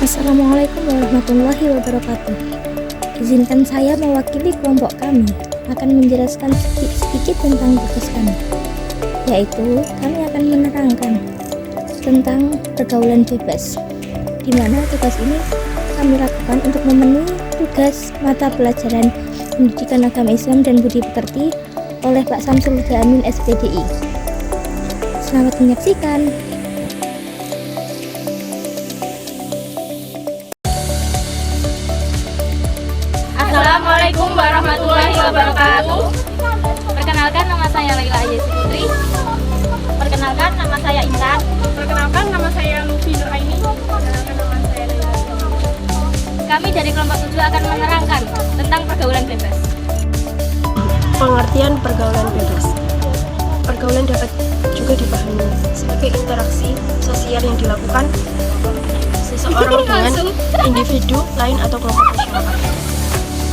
Assalamualaikum warahmatullahi wabarakatuh. Izinkan saya mewakili kelompok kami akan menjelaskan sedikit tentang tugas kami, yaitu kami akan menerangkan tentang pergaulan bebas, di mana tugas ini kami lakukan untuk memenuhi tugas mata pelajaran Pendidikan Agama Islam dan Budi Pekerti oleh Pak Samsul Amin SPDI. Selamat menyaksikan. Assalamualaikum warahmatullahi wabarakatuh. Perkenalkan, nama saya Laila Ayesi Putri. Perkenalkan, nama saya Intan. Perkenalkan, nama saya Lufi Nuraini. Perkenalkan, nama saya Laila. Kami dari kelompok 7 akan menerangkan tentang pergaulan bebas. Pengertian pergaulan bebas. Pergaulan dapat juga dipahami sebagai interaksi sosial yang dilakukan seseorang dengan individu lain atau kelompok masyarakat.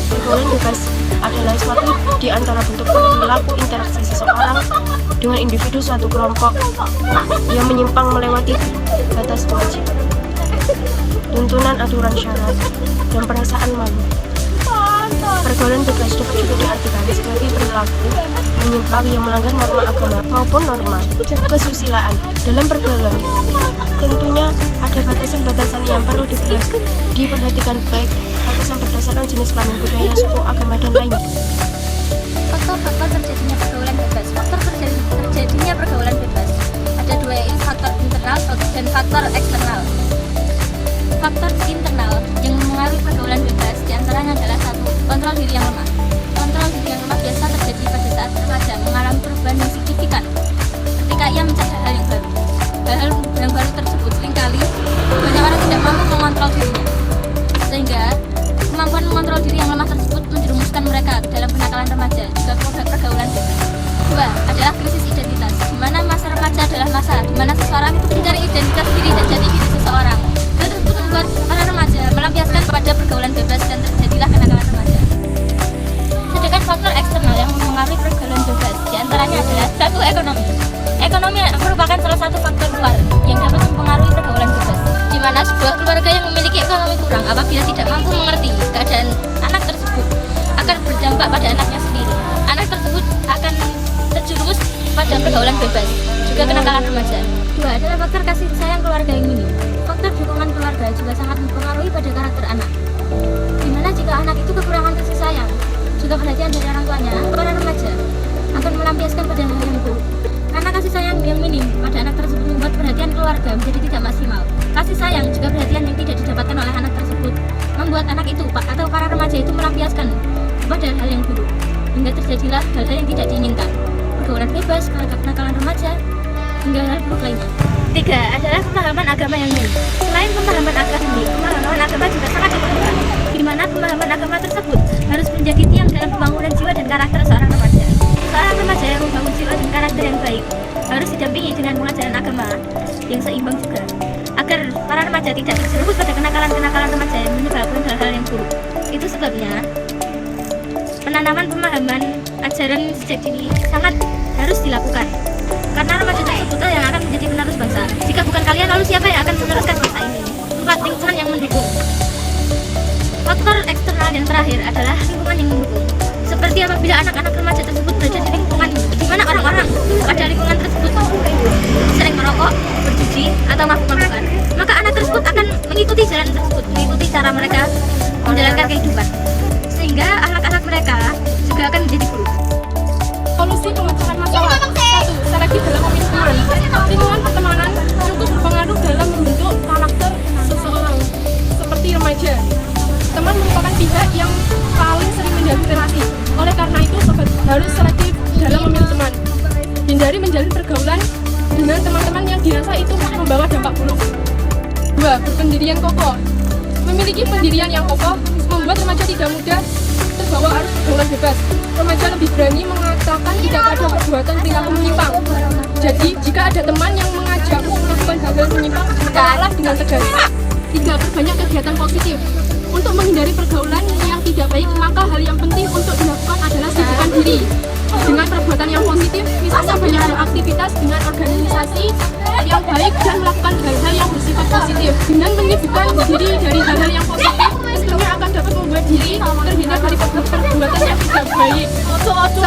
Pergaulan bebas adalah suatu di antara bentuk perilaku interaksi seseorang dengan individu suatu kelompok yang menyimpang melewati batas kewajiban, tuntunan aturan syarat, dan perasaan malu. Pergaulan bebas dapat juga diartikan sebagai perilaku menyimpang yang melanggar norma agama maupun norma kesusilaan. Dalam pergaulan tentunya ada batasan-batasan yang perlu diperhatikan, baik batasan berdasarkan jenis kelamin, budaya, suku, agama, dan lainnya. Faktor-faktor terjadinya pergaulan bebas. Faktor terjadinya pergaulan bebas ada dua, yaitu faktor internal dan faktor eksternal. Faktor internal yang mengaruhi pergaulan bebas diantaranya adalah satu, kontrol diri yang lemah. Kontrol diri yang lemah biasa terjadi pada saat remaja mengalami perubahan yang signifikan ketika ia mencari hal yang baru. Hal yang baru tersebut seringkali banyak orang tidak mampu mengontrol dirinya, sehingga kemampuan mengontrol diri yang lemah tersebut menjerumuskan mereka ke dalam kenakalan remaja, juga pergaulan bebas. Dua adalah krisis identitas, di mana masa remaja adalah masa di mana seseorang itu mencari identitas diri dan jati diri seseorang. Hal tersebut membuat para remaja melampiaskan pada pergaulan bebas dan terjadilah kenakalan remaja. Sedangkan faktor eksternal yang mempengaruhi pergaulan bebas diantaranya adalah satu, ekonomi. Ekonomi merupakan salah satu faktor luar yang dapat mempengaruhi pergaulan bebas, di mana sebuah keluarga yang memiliki ekonomi kurang apabila tidak mampu mengerti keadaan anak tersebut akan berdampak pada anaknya sendiri. Anak tersebut akan terjerumus pada pergaulan bebas, juga kenakalan remaja. Dua adalah faktor kasih sayang keluarga yang minim. Faktor dukungan keluarga juga sangat mempengaruhi pada karakter anak, di mana jika anak itu kekurangan kasih sayang juga perhatian dari orang tuanya, para remaja akan melampiaskan pada hal yang buruk. Karena kasih sayang yang minim pada anak tersebut membuat perhatian keluarga menjadi tidak maksimal. Kasih sayang juga perhatian yang tidak didapatkan oleh anak tersebut membuat anak itu atau para remaja itu melampiaskan pada hal yang buruk, hingga terjadilah hal-hal yang tidak diinginkan, pergaulan bebas, kenakalan remaja, hingga hal buruk lainnya. Tiga adalah pemahaman agama yang minim. Selain pemahaman akademik, pemahaman agama juga sangat diperlukan, di mana pemahaman agama tersebut harus menjadi tiang dalam pembangunan jiwa dan karakter seorang remaja. Seorang remaja yang membangun jiwa dan karakter yang baik harus didampingi dengan pengajaran agama yang seimbang juga, agar para remaja tidak terjerumus pada kenakalan-kenakalan remaja yang menyebabkan hal-hal yang buruk. Itu sebabnya penanaman pemahaman ajaran sejak dini sangat harus dilakukan, karena remaja tersebut yang akan menjadi penerus bangsa. Jika bukan kalian, lalu siapa yang akan meneruskan bangsa ini? Empat, lingkungan yang mendukung. Faktor eksternal yang terakhir adalah lingkungan yang mendukung. Seperti apabila anak-anak remaja tersebut berada di lingkungan di mana orang-orang pada lingkungan tersebut sering merokok, berjudi, atau mabuk-mabukan, maka anak tersebut akan mengikuti jalan tersebut, mengikuti cara mereka menjalankan kehidupan, sehingga anak-anak mereka juga akan menjadi buruk. Solusi pemecahan masalah. Satu, selektif dalam memilih teman. Lingkungan pertemanan cukup berpengaruh dalam membentuk karakter seseorang. Seperti remaja, teman merupakan pihak yang paling sering menjalin relasi. Oleh karena itu, sobat harus selektif dalam memilih teman. Hindari menjalin pergaulan dengan teman-teman yang dirasa itu membawa dampak buruk. Dua, berpendirian kokoh. Memiliki pendirian yang kokoh membuat remaja tidak mudah terbawa arus pergaulan bebas. Remaja lebih berani mengatakan tidak pada perbuatan perilaku menyimpang. Jadi, jika ada teman yang mengajakmu melakukan hal-hal menyimpang, kalah dengan tegas. Tiga, perbanyak kegiatan positif. Untuk menghindari pergaulan yang tidak baik, maka hal yang penting untuk dilakukan adalah sibukkan diri dengan perbuatan yang positif, misalnya banyak beraktivitas dengan organisasi yang baik dan melakukan hal-hal yang bersifat positif. Dengan menyibukkan diri dari hal-hal yang positif, tentunya akan dapat membuat diri terhindar dari perbuatan yang tidak baik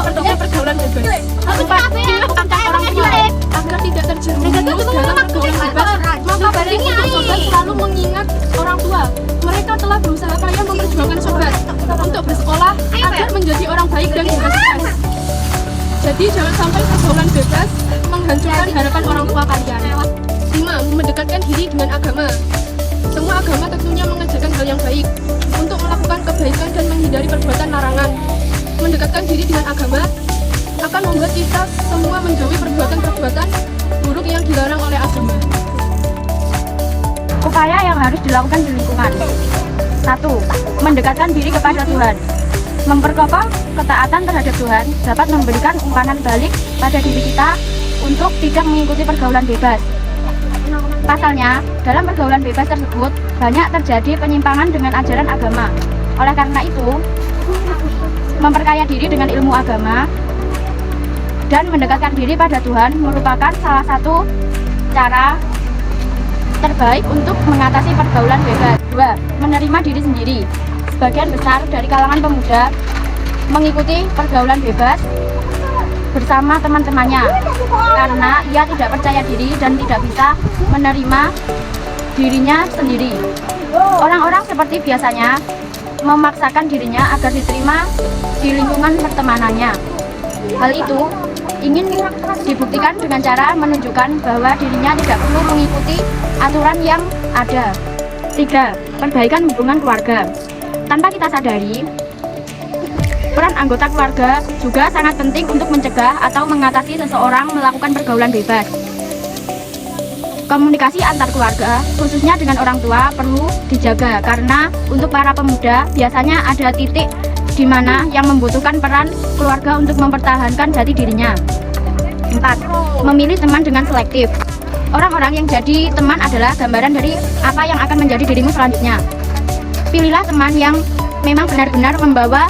seperti pergaulan bebas. Empat, melakukan orang tua agar tidak terjerumus dalam pergaulan bebas. Maka penting untuk sobat selalu mengingat orang tua. Mereka telah berusaha payah memperjuangkan sobat untuk bersekolah agar menjadi orang baik dan juga sukses. Jadi jangan sampai pergaulan bebas menghancurkan harapan orang tua kalian. 5. Mendekatkan diri dengan agama. Semua agama tentunya mengajarkan hal yang baik untuk melakukan kebaikan dan menghindari perbuatan larangan. Mendekatkan diri dengan agama akan membuat kita semua menjauhi perbuatan-perbuatan buruk yang dilarang oleh agama. Upaya yang harus dilakukan di lingkungan. 1. Mendekatkan diri kepada Tuhan. Memperkokoh ketaatan terhadap Tuhan dapat memberikan umpan balik pada diri kita untuk tidak mengikuti pergaulan bebas. Pasalnya, dalam pergaulan bebas tersebut banyak terjadi penyimpangan dengan ajaran agama. Oleh karena itu, memperkaya diri dengan ilmu agama dan mendekatkan diri pada Tuhan merupakan salah satu cara terbaik untuk mengatasi pergaulan bebas. 2. Menerima diri sendiri. Sebagian besar dari kalangan pemuda mengikuti pergaulan bebas bersama teman-temannya karena ia tidak percaya diri dan tidak bisa menerima dirinya sendiri. Orang-orang seperti biasanya memaksakan dirinya agar diterima di lingkungan pertemanannya. Hal itu ingin dibuktikan dengan cara menunjukkan bahwa dirinya tidak perlu mengikuti aturan yang ada. 3. Perbaikan hubungan keluarga. Tanpa kita sadari, peran anggota keluarga juga sangat penting untuk mencegah atau mengatasi seseorang melakukan pergaulan bebas. Komunikasi antar keluarga, khususnya dengan orang tua, perlu dijaga karena untuk para pemuda biasanya ada titik di mana yang membutuhkan peran keluarga untuk mempertahankan jati dirinya. 4. Memilih teman dengan selektif. Orang-orang yang jadi teman adalah gambaran dari apa yang akan menjadi dirimu selanjutnya. Pilihlah teman yang memang benar-benar membawa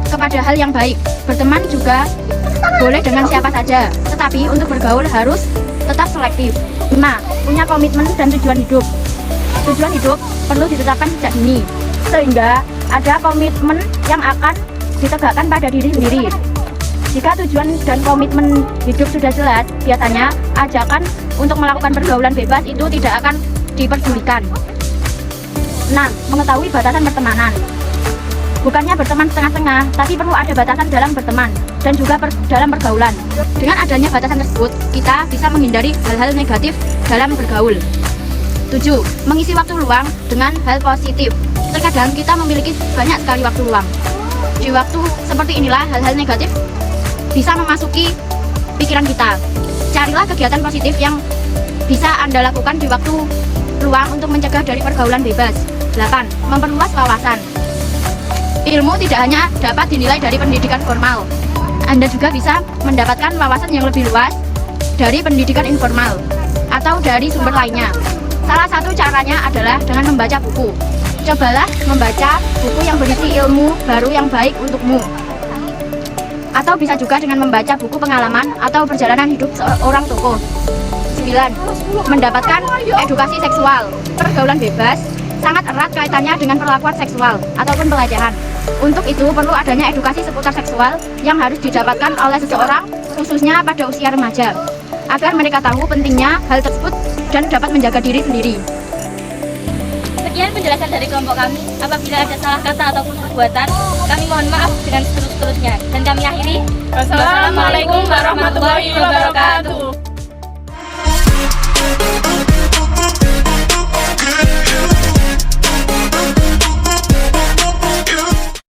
kepada hal yang baik. Berteman juga boleh dengan siapa saja, tetapi untuk bergaul harus tetap selektif. 5. Punya komitmen dan tujuan hidup. Tujuan hidup perlu ditetapkan sejak dini, sehingga ada komitmen yang akan ditegakkan pada diri sendiri. Jika tujuan dan komitmen hidup sudah jelas, biasanya ajakan untuk melakukan pergaulan bebas itu tidak akan diperdulikan. 6. Mengetahui batasan pertemanan. Bukannya berteman setengah-setengah, tapi perlu ada batasan dalam berteman dan juga dalam pergaulan. Dengan adanya batasan tersebut, kita bisa menghindari hal-hal negatif dalam bergaul. 7. Mengisi waktu luang dengan hal positif. Terkadang kita memiliki banyak sekali waktu luang. Di waktu seperti inilah hal-hal negatif bisa memasuki pikiran kita. Carilah kegiatan positif yang bisa Anda lakukan di waktu luang untuk mencegah dari pergaulan bebas. 8. Memperluas wawasan. Ilmu tidak hanya dapat dinilai dari pendidikan formal. Anda juga bisa mendapatkan wawasan yang lebih luas dari pendidikan informal atau dari sumber lainnya. Salah satu caranya adalah dengan membaca buku. Cobalah membaca buku yang berisi ilmu baru yang baik untukmu. Atau bisa juga dengan membaca buku pengalaman atau perjalanan hidup seorang tokoh. 9. Mendapatkan edukasi seksual. Pergaulan bebas sangat erat kaitannya dengan perlakuan seksual ataupun pelecehan. Untuk itu perlu adanya edukasi seputar seksual yang harus didapatkan oleh seseorang khususnya pada usia remaja agar mereka tahu pentingnya hal tersebut dan dapat menjaga diri sendiri. Sekian penjelasan dari kelompok kami. Apabila ada salah kata ataupun perbuatan, kami mohon maaf dengan seterus-terusnya. Dan kami akhiri. Wassalamualaikum warahmatullahi wabarakatuh.